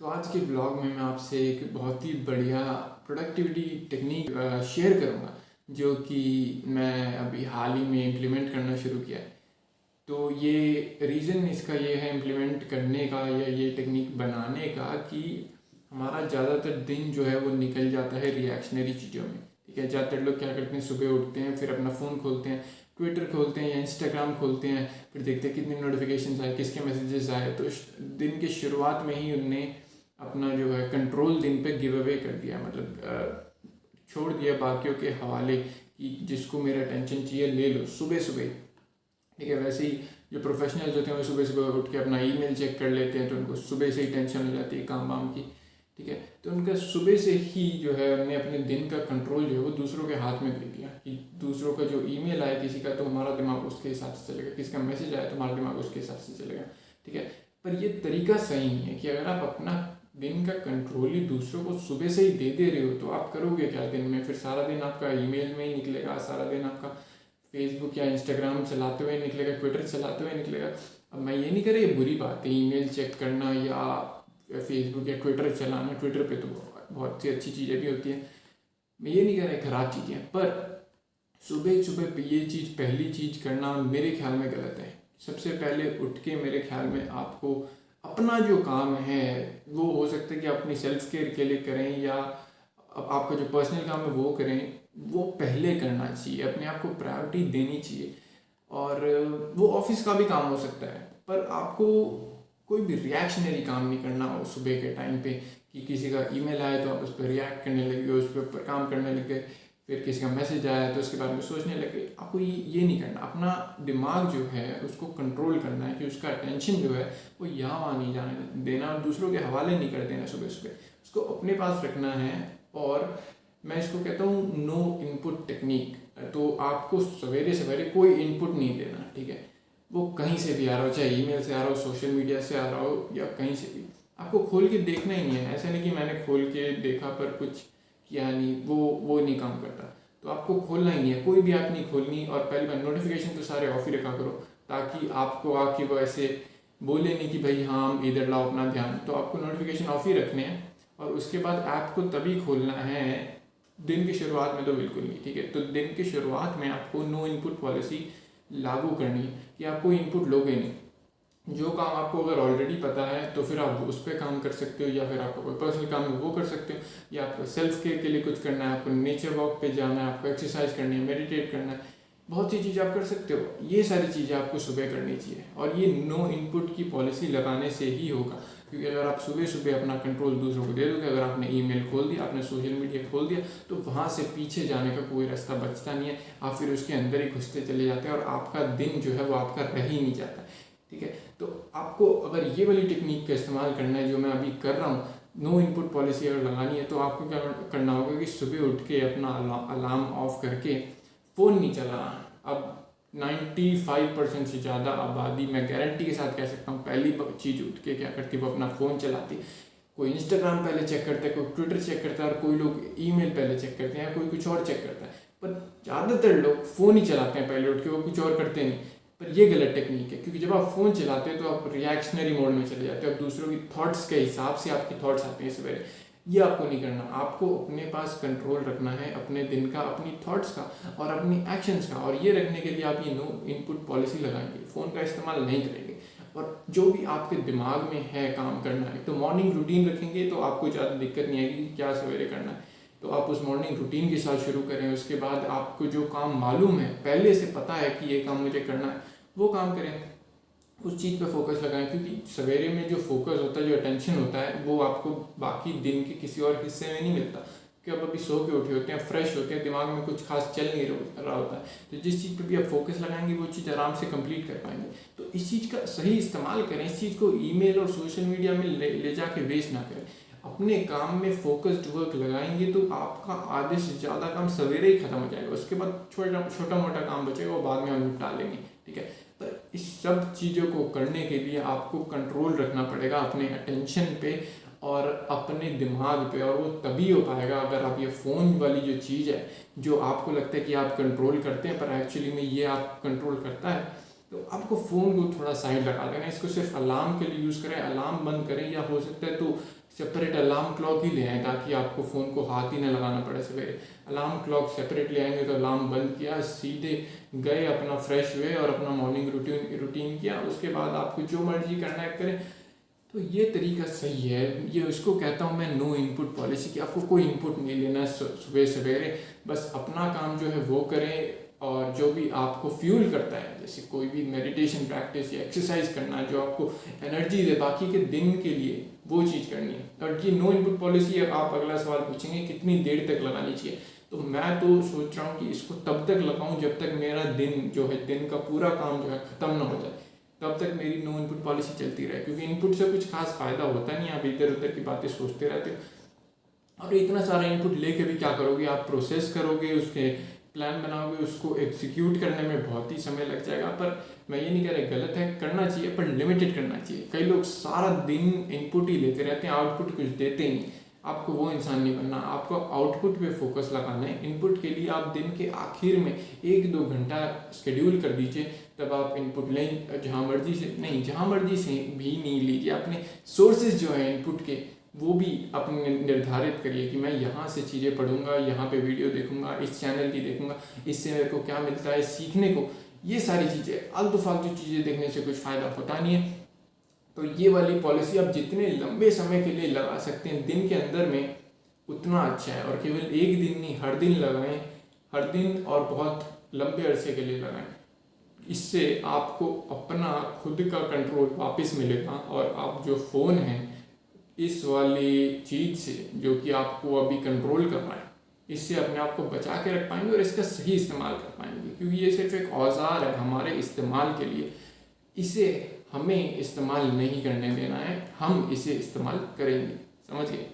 तो आज के ब्लॉग में मैं आपसे एक बहुत ही बढ़िया प्रोडक्टिविटी टेक्निक शेयर करूँगा जो कि मैं अभी हाल ही में इम्प्लीमेंट करना शुरू किया है। तो ये रीज़न इसका ये है इम्प्लीमेंट करने का या ये टेक्निक बनाने का कि हमारा ज़्यादातर दिन जो है वो निकल जाता है रिएक्शनरी चीज़ों में। ठीक है, ज़्यादातर लोग क्या करते हैं, सुबह उठते हैं, फिर अपना फ़ोन खोलते हैं, ट्विटर खोलते हैं या इंस्टाग्राम खोलते हैं, फिर देखते हैं कितने नोटिफिकेशंस आए, किसके मैसेजेस आए। तो दिन की शुरुआत में ही उनने अपना जो है कंट्रोल दिन पे गिव अवे कर दिया, मतलब छोड़ दिया बाकियों के हवाले कि जिसको मेरा अटेंशन चाहिए ले लो सुबह सुबह। ठीक है, वैसे ही जो प्रोफेशनल्स होते हैं वो सुबह सुबह उठ के अपना ईमेल चेक कर लेते हैं, तो उनको सुबह से ही टेंशन हो जाती है काम वाम की। ठीक है, तो उनका सुबह से ही जो है उन्हें अपने दिन का कंट्रोल जो है वो दूसरों के हाथ में दे दिया कि दूसरों का जो ईमेल आया किसी का तो हमारा दिमाग उसके हिसाब से चलेगा, किसी का मैसेज आया तो हमारा दिमाग उसके हिसाब से चलेगा। ठीक है, पर ये तरीका सही नहीं है कि अगर आप अपना दिन का कंट्रोल ही दूसरों को सुबह से ही दे रहे हो तो आप करोगे क्या दिन में? फिर सारा दिन आपका ईमेल में ही निकलेगा, सारा दिन आपका फेसबुक या इंस्टाग्राम चलाते हुए निकलेगा, ट्विटर चलाते हुए निकलेगा। अब मैं ये नहीं कह रहा ये बुरी बात है ईमेल चेक करना या फेसबुक या ट्विटर चलाना, ट्विटर पे तो बहुत सी अच्छी चीज़ें भी होती हैं, मैं ये नहीं कह रहा ख़राब चीज़ें हैं, पर सुबह सुबह ये चीज़ पहली चीज़ करना मेरे ख्याल में गलत है। सबसे पहले उठ के मेरे ख्याल में आपको अपना जो काम है वो हो सकता है कि अपनी सेल्फ केयर के लिए करें या आपका जो पर्सनल काम है वो करें, वो पहले करना चाहिए, अपने आप को प्रायोरिटी देनी चाहिए। और वो ऑफिस का भी काम हो सकता है, पर आपको कोई भी रिएक्शनरी काम नहीं करना हो सुबह के टाइम पे कि किसी का ईमेल आया तो आप उस पर रिएक्ट करने लगे, उस पर ऊपर काम करने लगे, फिर किसी का मैसेज आया तो उसके बारे में सोचने लगे। आपको ये नहीं करना, अपना दिमाग जो है उसको कंट्रोल करना है कि उसका अटेंशन जो है वो यहाँ वहाँ नहीं जाने देना और दूसरों के हवाले नहीं कर देना सुबह सुबह, उसको अपने पास रखना है। और मैं इसको कहता हूँ नो इनपुट टेक्निक। तो आपको सवेरे सवेरे कोई इनपुट नहीं देना। ठीक है, वो कहीं से भी आ रहा हो, चाहे ईमेल से आ रहा हो, सोशल मीडिया से आ रहा हो या कहीं से भी, आपको खोल के देखना ही नहीं है। ऐसा नहीं कि मैंने खोल के देखा पर कुछ किया नहीं, वो नहीं काम करता। तो आपको खोलना ही नहीं है, कोई भी ऐप नहीं खोलनी। और पहली बार नोटिफिकेशन तो सारे ऑफ ही रखा करो ताकि आपको आके वो ऐसे बोले नहीं कि भाई हाँ हम इधर लाओ अपना ध्यान। तो आपको नोटिफिकेशन ऑफ ही रखने हैं और उसके बाद ऐप को तभी खोलना है, दिन की शुरुआत में तो बिल्कुल नहीं। ठीक है, तो दिन की शुरुआत में आपको नो इनपुट पॉलिसी लागू करनी है कि आप कोई इनपुट लोगे नहीं। जो काम आपको अगर ऑलरेडी पता है तो फिर आप उस पर काम कर सकते हो, या फिर आपका कोई पर्सनल काम है वो कर सकते हो, या आपको सेल्फ केयर के लिए कुछ करना है, आपको नेचर वॉक पे जाना है, आपको एक्सरसाइज करनी है, मेडिटेट करना है, बहुत सी चीज़ें आप कर सकते हो। ये सारी चीज़ें आपको सुबह करनी चाहिए और ये नो इनपुट की पॉलिसी लगाने से ही होगा। क्योंकि अगर आप सुबह सुबह अपना कंट्रोल दूसरों को दे दोगे, अगर आपने ईमेल खोल दिया, आपने सोशल मीडिया खोल दिया, तो वहाँ से पीछे जाने का कोई रास्ता बचता नहीं है। आप फिर उसके अंदर ही घुसते चले जाते हैं और आपका दिन जो है वो आपका रह ही नहीं जाता। ठीक है, तो आपको अगर ये वाली टेक्निक का इस्तेमाल करना है जो मैं अभी कर रहा हूँ, नो इनपुट पॉलिसी अगर लगानी है, तो आपको क्या करना होगा कि सुबह उठ के अपना अलार्म ऑफ करके फ़ोन नहीं चलाना। अब 95% से ज़्यादा आबादी, मैं गारंटी के साथ कह सकता हूँ, पहली चीज़ उठ के क्या करती है वो अपना फ़ोन चलाती। कोई इंस्टाग्राम पहले चेक करता है, कोई ट्विटर चेक करता है और कोई लोग ईमेल पहले चेक करते हैं, कोई कुछ और चेक करता है। पर ज़्यादातर लोग फ़ोन ही चलाते हैं पहले उठ के, वो कुछ और करते नहीं। पर ये गलत टेक्निक है, क्योंकि जब आप फ़ोन चलाते हो तो आप रिएक्शनरी मोड में चले जाते हो, आप दूसरों की थॉट्स के हिसाब से आपकी थॉट्स आते हैं सवेरे। ये आपको नहीं करना, आपको अपने पास कंट्रोल रखना है अपने दिन का, अपनी थॉट्स का और अपनी एक्शंस का। और ये रखने के लिए आप ये नो इनपुट पॉलिसी लगाएंगे, फ़ोन का इस्तेमाल नहीं करेंगे। और जो भी आपके दिमाग में है काम करना है, तो मॉर्निंग रूटीन रखेंगे तो आपको ज़्यादा दिक्कत नहीं आएगी कि क्या सवेरे करना है। तो आप उस मॉर्निंग रूटीन के साथ शुरू करें। उसके बाद आपको जो काम मालूम है, पहले से पता है कि ये काम मुझे करना है, वो काम करें, उस चीज़ पे फोकस लगाएं। क्योंकि सवेरे में जो फोकस होता है, जो अटेंशन होता है, वो आपको बाकी दिन के किसी और हिस्से में नहीं मिलता। कि आप अभी सो के उठे होते हैं, फ्रेश होते हैं, दिमाग में कुछ खास चल नहीं रहा होता है, तो जिस चीज़ पे भी आप फोकस लगाएंगे वो चीज़ आराम से कंप्लीट कर पाएंगे। तो इस चीज़ का सही इस्तेमाल करें, इस चीज़ को ईमेल और सोशल मीडिया में ले जाके वेस्ट ना करें। अपने काम में फोकस्ड वर्क लगाएंगे तो आपका आधे से ज़्यादा काम सवेरे ही खत्म हो जाएगा। उसके बाद छोटा मोटा काम बचेगा, वो बाद में हम निपटा लेंगे। ठीक है, पर इस सब चीज़ों को करने के लिए आपको कंट्रोल रखना पड़ेगा अपने अटेंशन पे और अपने दिमाग पे, और वो तभी हो पाएगा अगर आप ये फ़ोन वाली जो चीज़ है, जो आपको लगता है कि आप कंट्रोल करते हैं पर एक्चुअली में ये आप कंट्रोल करता है, तो आपको फ़ोन को थोड़ा साइड लगा देना, इसको सिर्फ अलार्म के लिए यूज़ करें, अलार्म बंद करें, या हो सकता है तो सेपरेट अलार्म क्लॉक ही ले आएँ ताकि आपको फ़ोन को हाथ ही ना लगाना पड़े सवेरे। अलार्म क्लॉक सेपरेट ले आएंगे तो अलार्म बंद किया, सीधे गए, अपना फ्रेश हुए और अपना मॉर्निंग रूटीन किया, उसके बाद आपको जो मर्जी करना है करें। तो ये तरीका सही है। ये उसको कहता हूँ मैं नो इनपुट पॉलिसी, कि आपको कोई इनपुट नहीं लेना सुबह सवेरे, बस अपना काम जो है वो करें, और जो भी आपको फ्यूल करता है, जैसे कोई भी मेडिटेशन प्रैक्टिस या एक्सरसाइज करना जो आपको एनर्जी दे बाकी के दिन के लिए, वो चीज़ करनी है। और ये नो इनपुट पॉलिसी, आप अगला सवाल पूछेंगे कितनी देर तक लगानी चाहिए, तो मैं तो सोच रहा हूँ कि इसको तब तक लगाऊं जब तक मेरा दिन जो है, दिन का पूरा काम जो है ख़त्म ना हो जाए, तब तक मेरी नो इनपुट पॉलिसी चलती रहे। क्योंकि इनपुट से कुछ खास फायदा होता नहीं, आप इधर उधर की बातें सोचते रहते हो, और इतना सारा इनपुट लेके भी क्या करोगे, आप प्रोसेस करोगे, उसके प्लान बनाओगे, उसको एग्जीक्यूट करने में बहुत ही समय लग जाएगा। पर मैं ये नहीं कह रहा गलत है, करना चाहिए, पर लिमिटेड करना चाहिए। कई लोग सारा दिन इनपुट ही लेते रहते हैं, आउटपुट कुछ देते ही नहीं। आपको वो इंसान नहीं बनना, आपको आउटपुट पे फोकस लगाना है। इनपुट के लिए आप दिन के आखिर में 1-2 घंटा शेड्यूल कर दीजिए, तब आप इनपुट लें, जहाँ मर्जी से नहीं, जहाँ मर्जी से भी नहीं लीजिए। अपने सोर्सेज जो है इनपुट के, वो भी अपने निर्धारित करिए कि मैं यहाँ से चीज़ें पढ़ूंगा, यहाँ पे वीडियो देखूंगा, इस चैनल की देखूंगा, इससे मेरे को क्या मिलता है सीखने को। ये सारी चीज़ें, आलतू फालतू चीज़ें देखने से कुछ फ़ायदा होता नहीं है। तो ये वाली पॉलिसी आप जितने लंबे समय के लिए लगा सकते हैं दिन के अंदर में, उतना अच्छा है। और केवल एक दिन नहीं, हर दिन लगाएं, हर दिन, और बहुत लंबे अरसे के लिए लगाएं। इससे आपको अपना खुद का कंट्रोल वापस मिलेगा, और आप जो फ़ोन है इस वाली चीज़ से, जो कि आपको अभी कंट्रोल कर रहा है, इससे अपने आप को बचा के रख पाएंगे और इसका सही इस्तेमाल कर पाएंगे। क्योंकि ये सिर्फ एक औजार है हमारे इस्तेमाल के लिए, इसे हमें इस्तेमाल नहीं करने देना है, हम इसे इस्तेमाल करेंगे। समझ गए?